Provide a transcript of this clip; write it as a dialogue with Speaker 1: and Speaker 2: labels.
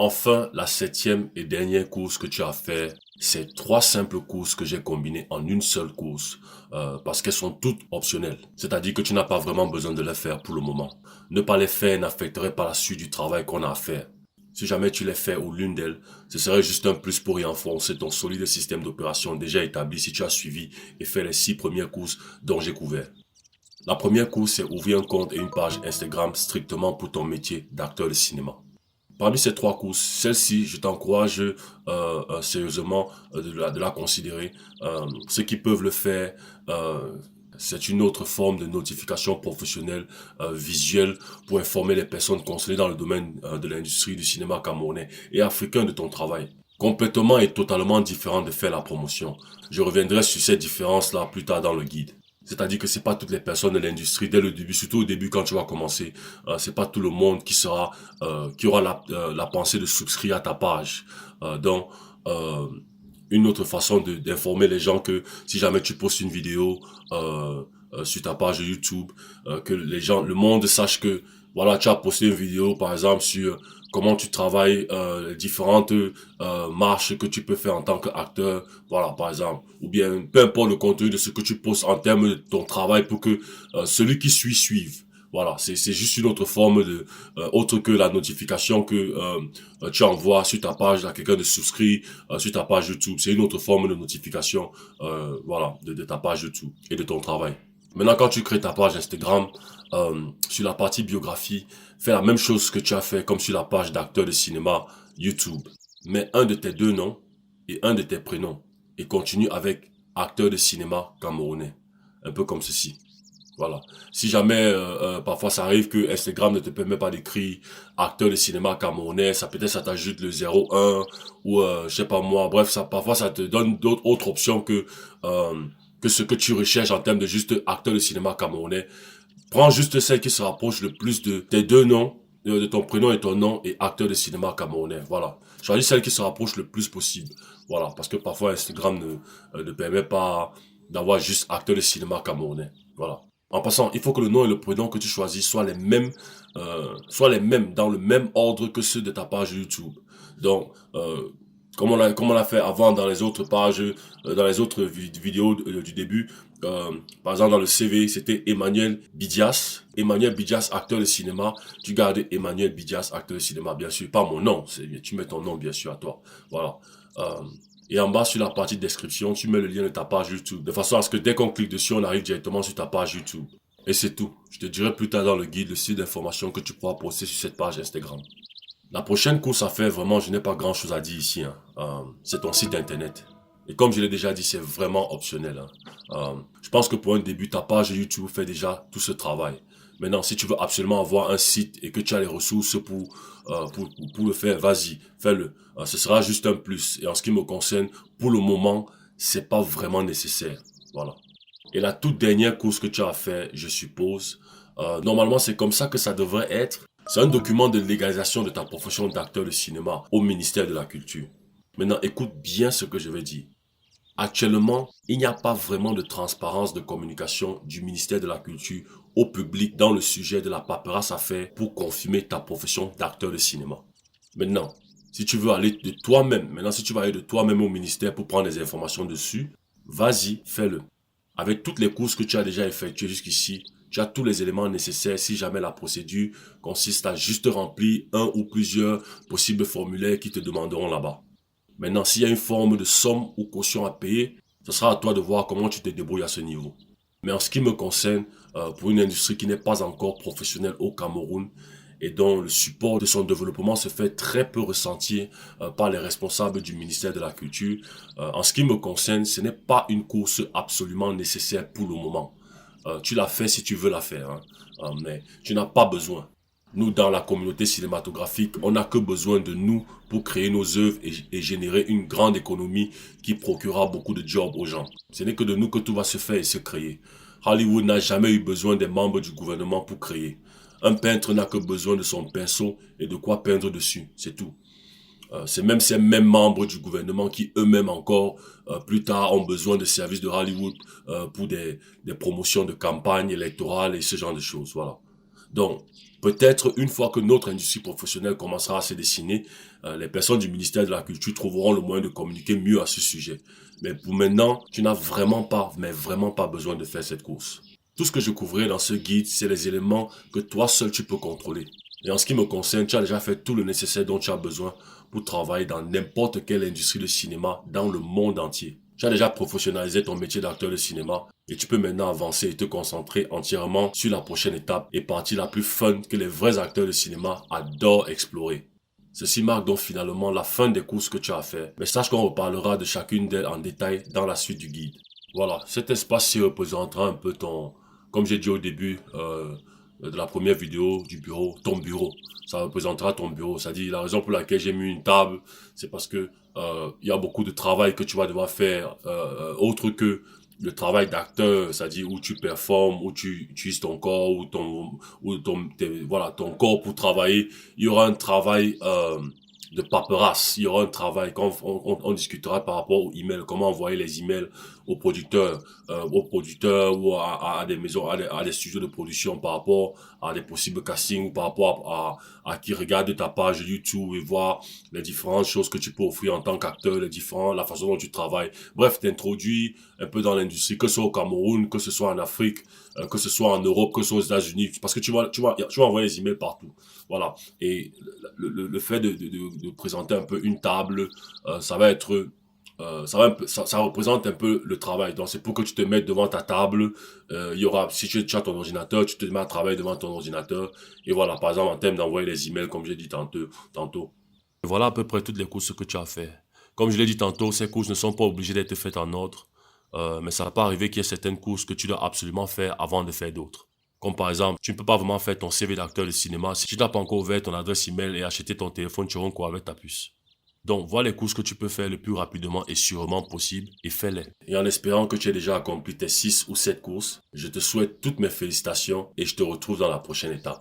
Speaker 1: Enfin, la septième et dernière course que tu as fait, c'est trois simples courses que j'ai combinées en une seule course parce qu'elles sont toutes optionnelles. C'est-à-dire que tu n'as pas vraiment besoin de les faire pour le moment. Ne pas les faire n'affecterait pas la suite du travail qu'on a à faire. Si jamais tu les fais ou l'une d'elles, ce serait juste un plus pour y enfoncer ton solide système d'opération déjà établi si tu as suivi et fait les 6 premières courses dont j'ai couvert. La première course, c'est ouvrir un compte et une page Instagram strictement pour ton métier d'acteur de cinéma. Parmi ces trois courses, celle-ci, je t'encourage sérieusement de la considérer. Ceux qui peuvent le faire, euh, c'est une autre forme de notification professionnelle visuelle pour informer les personnes concernées dans le domaine de l'industrie du cinéma camerounais et africain de ton travail. Complètement et totalement différent de faire la promotion. Je reviendrai sur ces différences-là plus tard dans le guide. C'est-à-dire que c'est pas toutes les personnes de l'industrie dès le début, surtout au début quand tu vas commencer, c'est pas tout le monde qui aura la pensée de souscrire à ta page. Donc euh, une autre façon d'informer les gens que si jamais tu postes une vidéo sur ta page YouTube, que les gens, le monde sache que voilà, tu as posté une vidéo par exemple sur comment tu travailles, les différentes marches que tu peux faire en tant qu'acteur, voilà par exemple, ou bien peu importe le contenu de ce que tu postes en termes de ton travail pour que celui qui suive. Voilà, c'est juste une autre forme de autre que la notification que tu envoies sur ta page à quelqu'un de souscrit sur ta page YouTube. C'est une autre forme de notification voilà de ta page YouTube et de ton travail. Maintenant, quand tu crées ta page Instagram, sur la partie biographie, fais la même chose que tu as fait comme sur la page d'acteur de cinéma YouTube. Mets un de tes deux noms et un de tes prénoms et continue avec acteur de cinéma camerounais. Un peu comme ceci. Voilà. Si jamais parfois ça arrive que Instagram ne te permet pas d'écrire acteur de cinéma camerounais, ça peut-être ça t'ajoute le 01 ou je sais pas moi. Bref, ça parfois ça te donne d'autres autres options que ce que tu recherches en termes de juste acteur de cinéma camerounais. Prends juste celle qui se rapproche le plus de tes deux noms, de ton prénom et ton nom et acteur de cinéma camerounais. Voilà. Choisis celle qui se rapproche le plus possible. Voilà. Parce que parfois Instagram ne permet pas d'avoir juste acteur de cinéma camerounais. Voilà. En passant, il faut que le nom et le prénom que tu choisis soient les mêmes dans le même ordre que ceux de ta page YouTube. Donc, comme on l'a fait avant dans les autres pages, dans les autres vidéos du début, par exemple dans le CV, c'était Emmanuel Bidias, acteur de cinéma. Tu gardes Emmanuel Bidias, acteur de cinéma, bien sûr, pas mon nom. Tu mets ton nom bien sûr à toi. Voilà. Euh, et en bas, sur la partie description, tu mets le lien de ta page YouTube. De façon à ce que dès qu'on clique dessus, on arrive directement sur ta page YouTube. Et c'est tout. Je te dirai plus tard dans le guide le site d'information que tu pourras poster sur cette page Instagram. La prochaine course à faire, vraiment, je n'ai pas grand chose à dire ici. Hein. C'est ton site internet. Et comme je l'ai déjà dit, c'est vraiment optionnel. Hein. Je pense que pour un début, ta page YouTube fait déjà tout ce travail. Maintenant, si tu veux absolument avoir un site et que tu as les ressources pour le faire, vas-y, fais-le. Ce sera juste un plus. Et en ce qui me concerne, pour le moment, c'est pas vraiment nécessaire. Voilà. Et la toute dernière course que tu as fait, je suppose, normalement c'est comme ça que ça devrait être. C'est un document de légalisation de ta profession d'acteur de cinéma au ministère de la Culture. Maintenant, écoute bien ce que je vais dire. Actuellement, il n'y a pas vraiment de transparence de communication du ministère de la Culture au public dans le sujet de la paperasse à faire pour confirmer ta profession d'acteur de cinéma. Maintenant, si tu veux aller de toi-même, si tu vas aller de toi-même au ministère pour prendre des informations dessus, vas-y, fais-le. Avec toutes les courses que tu as déjà effectuées jusqu'ici, tu as tous les éléments nécessaires si jamais la procédure consiste à juste remplir un ou plusieurs possibles formulaires qui te demanderont là-bas. Maintenant, s'il y a une forme de somme ou caution à payer, ce sera à toi de voir comment tu te débrouilles à ce niveau. Mais en ce qui me concerne, pour une industrie qui n'est pas encore professionnelle au Cameroun et dont le support de son développement se fait très peu ressentir par les responsables du ministère de la Culture, en ce qui me concerne, ce n'est pas une course absolument nécessaire pour le moment. Tu la fais si tu veux la faire, hein. Mais tu n'as pas besoin. Nous, dans la communauté cinématographique, on n'a que besoin de nous pour créer nos œuvres et générer une grande économie qui procurera beaucoup de jobs aux gens. Ce n'est que de nous que tout va se faire et se créer. Hollywood n'a jamais eu besoin des membres du gouvernement pour créer. Un peintre n'a que besoin de son pinceau et de quoi peindre dessus, c'est tout. C'est même ces mêmes membres du gouvernement qui eux-mêmes encore plus tard ont besoin de services de Hollywood pour des promotions de campagne électorale et ce genre de choses. Voilà. Donc, Peut-être une fois que notre industrie professionnelle commencera à se dessiner, les personnes du ministère de la Culture trouveront le moyen de communiquer mieux à ce sujet. Mais pour maintenant, tu n'as vraiment pas, mais vraiment pas besoin de faire cette course. Tout ce que je couvrirai dans ce guide, c'est les éléments que toi seul tu peux contrôler. Et en ce qui me concerne, tu as déjà fait tout le nécessaire dont tu as besoin pour travailler dans n'importe quelle industrie de cinéma dans le monde entier. Tu as déjà professionnalisé ton métier d'acteur de cinéma et tu peux maintenant avancer et te concentrer entièrement sur la prochaine étape et partie la plus fun que les vrais acteurs de cinéma adorent explorer. Ceci marque donc finalement la fin des courses que tu as à faire, mais sache qu'on reparlera de chacune d'elles en détail dans la suite du guide. Voilà, cet espace-ci représentera un peu ton, comme j'ai dit au début de la première vidéo du bureau, ton bureau. Ça représentera ton bureau. C'est-à-dire la raison pour laquelle j'ai mis une table, c'est parce que il y a beaucoup de travail que tu vas devoir faire autre que le travail d'acteur, c'est-à-dire où tu performes, où tu utilises ton corps, voilà, ton corps pour travailler. Il y aura un travail de paperasse. Il y aura un travail quand on discutera par rapport aux emails, comment envoyer les emails aux producteurs ou à des maisons, à des studios de production par rapport à des possibles castings ou par rapport à qui regarde ta page YouTube et voir les différentes choses que tu peux offrir en tant qu'acteur, la façon dont tu travailles. Bref, t'introduis un peu dans l'industrie, que ce soit au Cameroun, que ce soit en Afrique, que ce soit en Europe, que ce soit aux États-Unis, parce que tu vas envoyer les emails partout. Voilà. Et le fait de présenter un peu une table, ça va être ça représente un peu le travail. Donc c'est pour que tu te mettes devant ta table. Il y aura, si tu as ton ordinateur, tu te mets à travailler devant ton ordinateur. Et voilà, par exemple en termes d'envoyer les emails, comme j'ai dit tantôt. Voilà à peu près toutes les courses que tu as fait. Comme je l'ai dit tantôt, ces courses ne sont pas obligées d'être faites en ordre. Mais ça peut arriver qu'il y ait certaines courses que tu dois absolument faire avant de faire d'autres. Comme par exemple, tu ne peux pas vraiment faire ton CV d'acteur de cinéma si tu n'as pas encore ouvert ton adresse email et acheté ton téléphone, tu auras quoi avec ta puce. Donc, voilà les courses que tu peux faire le plus rapidement et sûrement possible et fais-les. Et en espérant que tu aies déjà accompli tes 6 ou 7 courses, je te souhaite toutes mes félicitations et je te retrouve dans la prochaine étape.